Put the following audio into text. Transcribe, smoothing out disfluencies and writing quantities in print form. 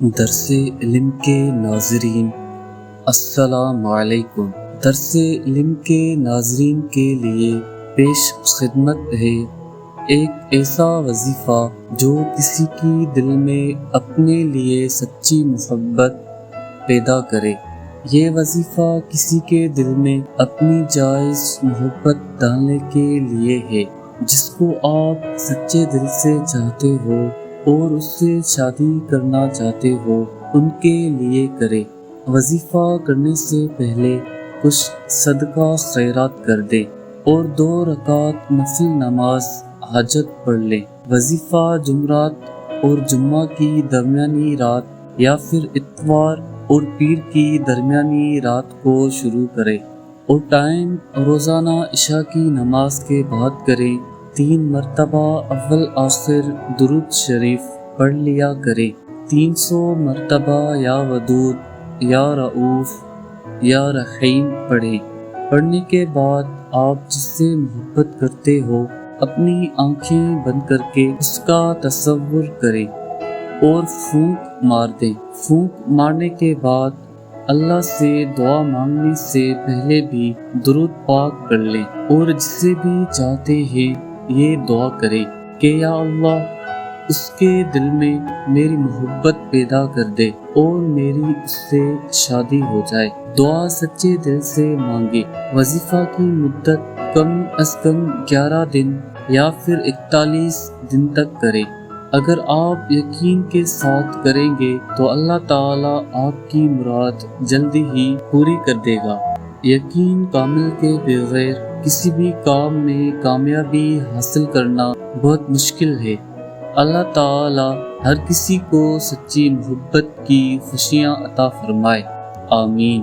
درس علم کے ناظرین السلام علیکم۔ درس علم کے ناظرین کے لیے پیش خدمت ہے ایک ایسا وظیفہ جو کسی کی دل میں اپنے لیے سچی محبت پیدا کرے۔ یہ وظیفہ کسی کے دل میں اپنی جائز محبت ڈالنے کے لیے ہے، جس کو آپ سچے دل سے چاہتے ہو اور اس سے شادی کرنا چاہتے ہو، ان کے لیے کرے۔ وظیفہ کرنے سے پہلے کچھ صدقہ خیرات کر دے اور 2 رکعت نفل نماز حاجت پڑھ لے۔ وظیفہ جمعرات اور جمعہ کی درمیانی رات یا پھر اتوار اور پیر کی درمیانی رات کو شروع کرے اور ٹائم روزانہ عشاء کی نماز کے بعد کرے۔ 3 مرتبہ اول آخر درود شریف پڑھ لیا کرے۔ 300 مرتبہ یا ودود یا رؤوف یا رحیم پڑھے۔ پڑھنے کے بعد آپ جس سے محبت کرتے ہو اپنی آنکھیں بند کر کے اس کا تصور کریں اور پھونک مار دیں۔ پھونک مارنے کے بعد اللہ سے دعا مانگنے سے پہلے بھی درود پاک پڑھ لیں اور جس سے بھی چاہتے ہیں یہ دعا کریں کہ یا اللہ اس کے دل میں میری محبت پیدا کر دے اور میری اس سے شادی ہو جائے۔ دعا سچے دل سے مانگے۔ وظیفہ کی مدت کم از کم 11 دن یا پھر 41 دن تک کریں۔ اگر آپ یقین کے ساتھ کریں گے تو اللہ تعالیٰ آپ کی مراد جلدی ہی پوری کر دے گا۔ یقین کامل کے بغیر کسی بھی کام میں کامیابی حاصل کرنا بہت مشکل ہے۔ اللہ تعالیٰ ہر کسی کو سچی محبت کی خوشیاں عطا فرمائے۔ آمین۔